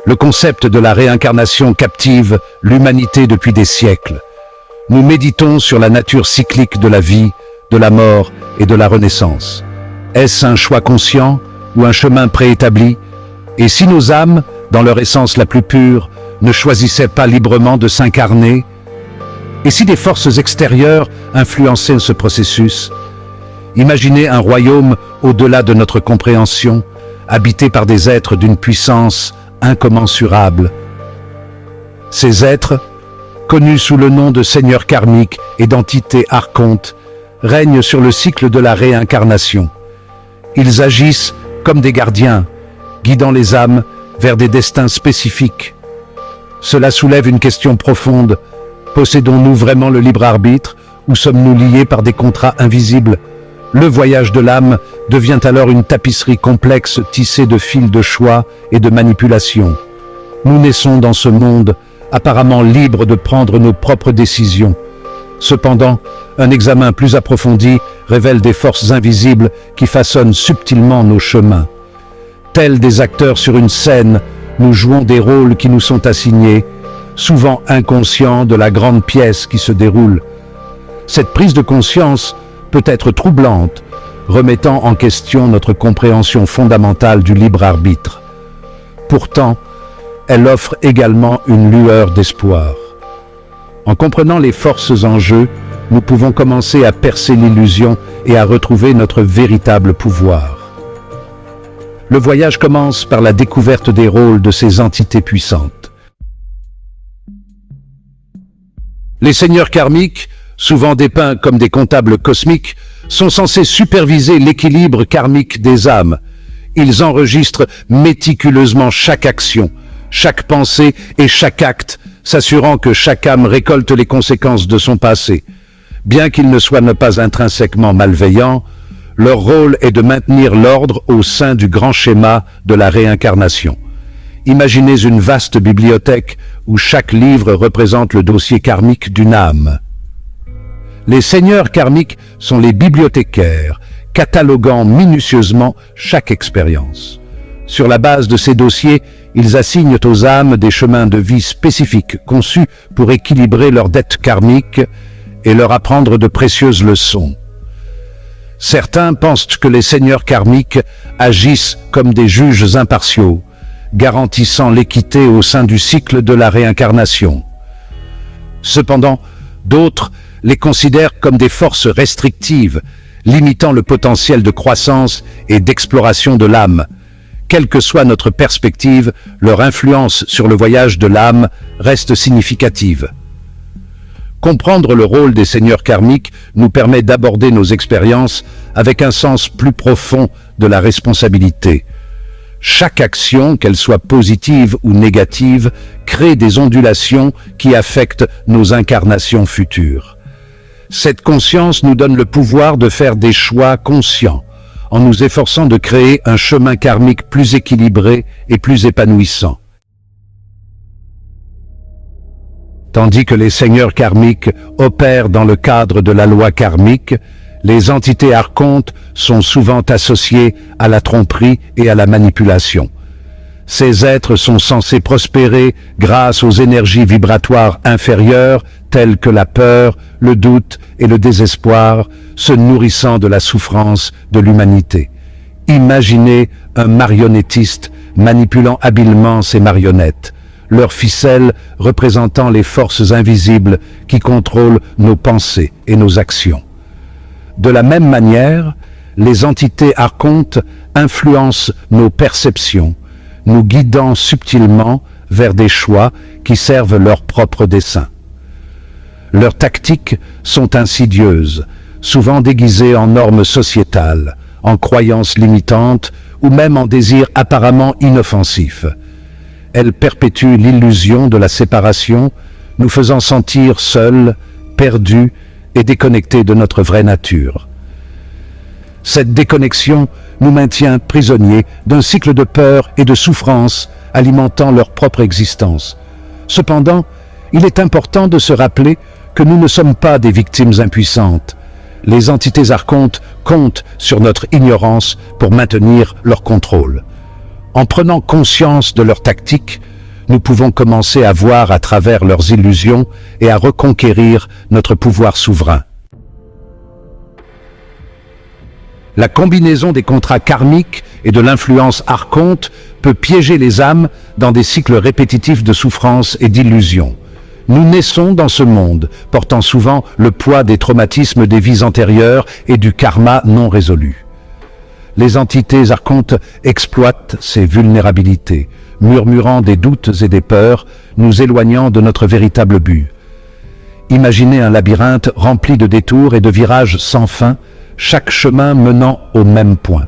Le concept de la réincarnation captive l'humanité depuis des siècles. Nous méditons sur la nature cyclique de la vie, de la mort et de la renaissance. Est-ce un choix conscient ou un chemin préétabli? Et si nos âmes, dans leur essence la plus pure, ne choisissaient pas librement de s'incarner? Et si des forces extérieures influençaient ce processus? Imaginez un royaume au-delà de notre compréhension, habité par des êtres d'une puissance incommensurable. Ces êtres, connus sous le nom de seigneurs karmiques et d'entités archontes, règnent sur le cycle de la réincarnation. Ils agissent comme des gardiens, guidant les âmes vers des destins spécifiques. Cela soulève une question profonde. Possédons-nous vraiment le libre arbitre ou sommes-nous liés par des contrats invisibles? Le voyage de l'âme devient alors une tapisserie complexe tissée de fils de choix et de manipulation. Nous naissons dans ce monde apparemment libres de prendre nos propres décisions. Cependant, un examen plus approfondi révèle des forces invisibles qui façonnent subtilement nos chemins. Tels des acteurs sur une scène, nous jouons des rôles qui nous sont assignés, souvent inconscients de la grande pièce qui se déroule. Cette prise de conscience peut être troublante, remettant en question notre compréhension fondamentale du libre arbitre. Pourtant, elle offre également une lueur d'espoir. En comprenant les forces en jeu, nous pouvons commencer à percer l'illusion et à retrouver notre véritable pouvoir. Le voyage commence par la découverte des rôles de ces entités puissantes. Les seigneurs karmiques, souvent dépeints comme des comptables cosmiques, sont censés superviser l'équilibre karmique des âmes. Ils enregistrent méticuleusement chaque action, chaque pensée et chaque acte, s'assurant que chaque âme récolte les conséquences de son passé. Bien qu'ils ne soient pas intrinsèquement malveillants, leur rôle est de maintenir l'ordre au sein du grand schéma de la réincarnation. Imaginez une vaste bibliothèque où chaque livre représente le dossier karmique d'une âme. Les seigneurs karmiques sont les bibliothécaires, cataloguant minutieusement chaque expérience. Sur la base de ces dossiers, ils assignent aux âmes des chemins de vie spécifiques conçus pour équilibrer leurs dettes karmiques et leur apprendre de précieuses leçons. Certains pensent que les seigneurs karmiques agissent comme des juges impartiaux, garantissant l'équité au sein du cycle de la réincarnation. Cependant, d'autres les considèrent comme des forces restrictives, limitant le potentiel de croissance et d'exploration de l'âme. Quelle que soit notre perspective, leur influence sur le voyage de l'âme reste significative. Comprendre le rôle des seigneurs karmiques nous permet d'aborder nos expériences avec un sens plus profond de la responsabilité. Chaque action, qu'elle soit positive ou négative, crée des ondulations qui affectent nos incarnations futures. Cette conscience nous donne le pouvoir de faire des choix conscients, en nous efforçant de créer un chemin karmique plus équilibré et plus épanouissant. Tandis que les seigneurs karmiques opèrent dans le cadre de la loi karmique, les entités archontes sont souvent associées à la tromperie et à la manipulation. Ces êtres sont censés prospérer grâce aux énergies vibratoires inférieures telles que la peur, le doute et le désespoir, se nourrissant de la souffrance de l'humanité. Imaginez un marionnettiste manipulant habilement ses marionnettes, leurs ficelles représentant les forces invisibles qui contrôlent nos pensées et nos actions. De la même manière, les entités archontes influencent nos perceptions, nous guidant subtilement vers des choix qui servent leur propre dessein. Leurs tactiques sont insidieuses, souvent déguisées en normes sociétales, en croyances limitantes ou même en désirs apparemment inoffensifs. Elles perpétuent l'illusion de la séparation, nous faisant sentir seuls, perdus et déconnectés de notre vraie nature. Cette déconnexion nous maintient prisonniers d'un cycle de peur et de souffrance alimentant leur propre existence. Cependant, il est important de se rappeler que nous ne sommes pas des victimes impuissantes. Les entités archontes comptent sur notre ignorance pour maintenir leur contrôle. En prenant conscience de leurs tactiques, nous pouvons commencer à voir à travers leurs illusions et à reconquérir notre pouvoir souverain. La combinaison des contrats karmiques et de l'influence archonte peut piéger les âmes dans des cycles répétitifs de souffrance et d'illusions. Nous naissons dans ce monde, portant souvent le poids des traumatismes des vies antérieures et du karma non résolu. Les entités archontes exploitent ces vulnérabilités, murmurant des doutes et des peurs, nous éloignant de notre véritable but. Imaginez un labyrinthe rempli de détours et de virages sans fin, chaque chemin menant au même point.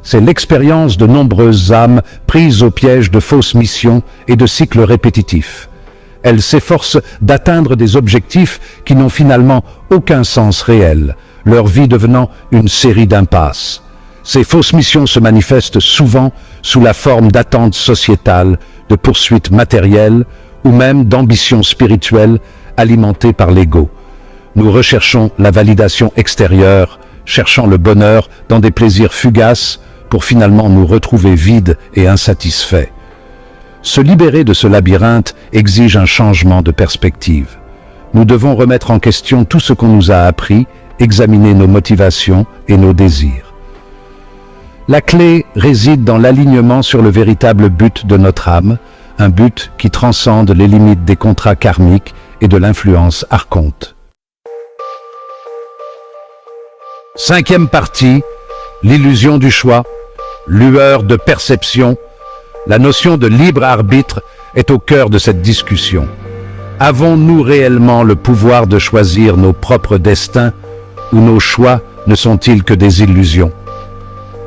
C'est l'expérience de nombreuses âmes prises au piège de fausses missions et de cycles répétitifs. Elles s'efforcent d'atteindre des objectifs qui n'ont finalement aucun sens réel, leur vie devenant une série d'impasses. Ces fausses missions se manifestent souvent sous la forme d'attentes sociétales, de poursuites matérielles ou même d'ambitions spirituelles alimentées par l'ego. Nous recherchons la validation extérieure, cherchant le bonheur dans des plaisirs fugaces pour finalement nous retrouver vides et insatisfaits. Se libérer de ce labyrinthe exige un changement de perspective. Nous devons remettre en question tout ce qu'on nous a appris, examiner nos motivations et nos désirs. La clé réside dans l'alignement sur le véritable but de notre âme, un but qui transcende les limites des contrats karmiques et de l'influence archonte. Cinquième partie, l'illusion du choix, lueur de perception. La notion de libre arbitre est au cœur de cette discussion. Avons-nous réellement le pouvoir de choisir nos propres destins ou nos choix ne sont-ils que des illusions?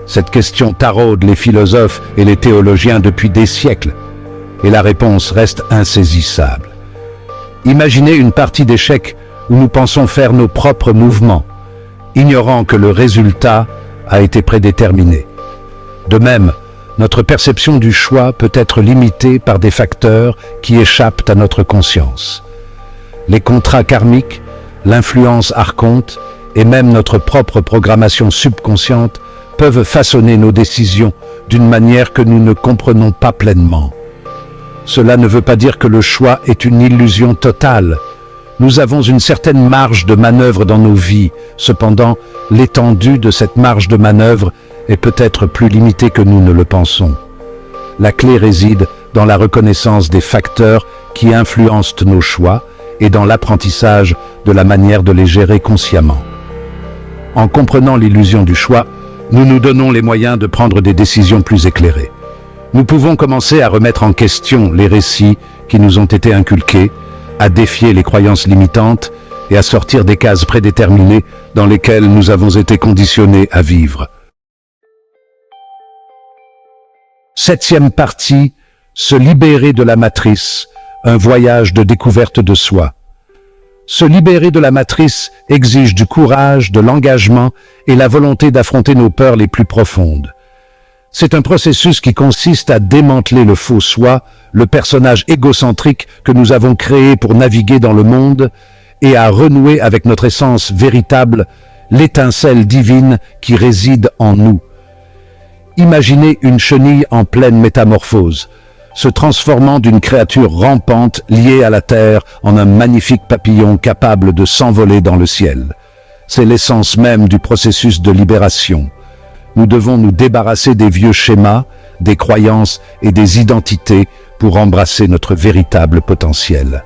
Cette question taraude les philosophes et les théologiens depuis des siècles, et la réponse reste insaisissable. Imaginez une partie d'échecs où nous pensons faire nos propres mouvements, ignorant que le résultat a été prédéterminé. De même, notre perception du choix peut être limitée par des facteurs qui échappent à notre conscience. Les contrats karmiques, l'influence archonte et même notre propre programmation subconsciente peuvent façonner nos décisions d'une manière que nous ne comprenons pas pleinement. Cela ne veut pas dire que le choix est une illusion totale. Nous avons une certaine marge de manœuvre dans nos vies. Cependant, l'étendue de cette marge de manœuvre est peut-être plus limitée que nous ne le pensons. La clé réside dans la reconnaissance des facteurs qui influencent nos choix et dans l'apprentissage de la manière de les gérer consciemment. En comprenant l'illusion du choix, nous nous donnons les moyens de prendre des décisions plus éclairées. Nous pouvons commencer à remettre en question les récits qui nous ont été inculqués, à défier les croyances limitantes et à sortir des cases prédéterminées dans lesquelles nous avons été conditionnés à vivre. Septième partie, se libérer de la matrice, un voyage de découverte de soi. Se libérer de la matrice exige du courage, de l'engagement et la volonté d'affronter nos peurs les plus profondes. C'est un processus qui consiste à démanteler le faux soi, le personnage égocentrique que nous avons créé pour naviguer dans le monde, et à renouer avec notre essence véritable, l'étincelle divine qui réside en nous. Imaginez une chenille en pleine métamorphose, se transformant d'une créature rampante liée à la terre en un magnifique papillon capable de s'envoler dans le ciel. C'est l'essence même du processus de libération. Nous devons nous débarrasser des vieux schémas, des croyances et des identités pour embrasser notre véritable potentiel.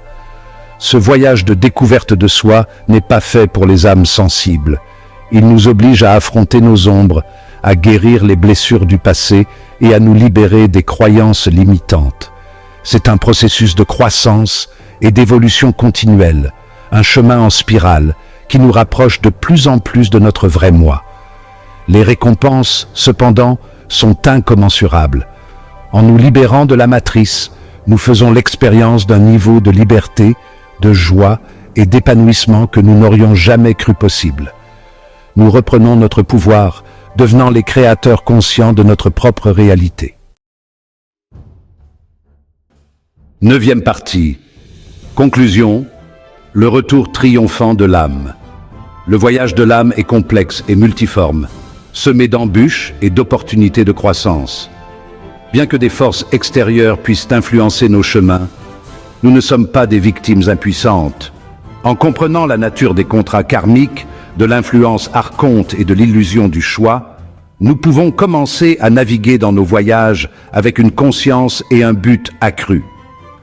Ce voyage de découverte de soi n'est pas fait pour les âmes sensibles. Il nous oblige à affronter nos ombres, à guérir les blessures du passé et à nous libérer des croyances limitantes. C'est un processus de croissance et d'évolution continuelle, un chemin en spirale qui nous rapproche de plus en plus de notre vrai moi. Les récompenses, cependant, sont incommensurables. En nous libérant de la matrice, nous faisons l'expérience d'un niveau de liberté, de joie et d'épanouissement que nous n'aurions jamais cru possible. Nous reprenons notre pouvoir, devenant les créateurs conscients de notre propre réalité. Neuvième partie. Conclusion. Le retour triomphant de l'âme. Le voyage de l'âme est complexe et multiforme, semé d'embûches et d'opportunités de croissance. Bien que des forces extérieures puissent influencer nos chemins, nous ne sommes pas des victimes impuissantes. En comprenant la nature des contrats karmiques, de l'influence archonte et de l'illusion du choix, nous pouvons commencer à naviguer dans nos voyages avec une conscience et un but accru.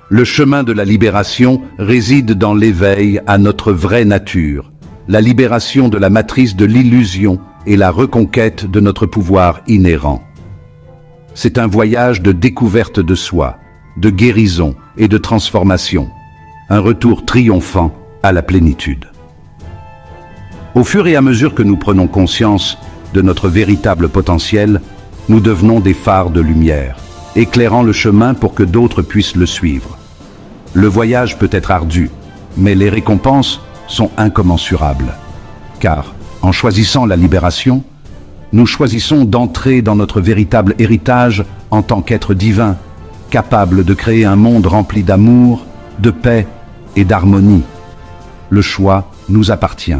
Le chemin de la libération réside dans l'éveil à notre vraie nature, la libération de la matrice de l'illusion et la reconquête de notre pouvoir inhérent. C'est un voyage de découverte de soi, de guérison et de transformation, un retour triomphant à la plénitude. Au fur et à mesure que nous prenons conscience de notre véritable potentiel, nous devenons des phares de lumière, éclairant le chemin pour que d'autres puissent le suivre. Le voyage peut être ardu, mais les récompenses sont incommensurables. Car, en choisissant la libération, nous choisissons d'entrer dans notre véritable héritage en tant qu'être divin, capable de créer un monde rempli d'amour, de paix et d'harmonie. Le choix nous appartient.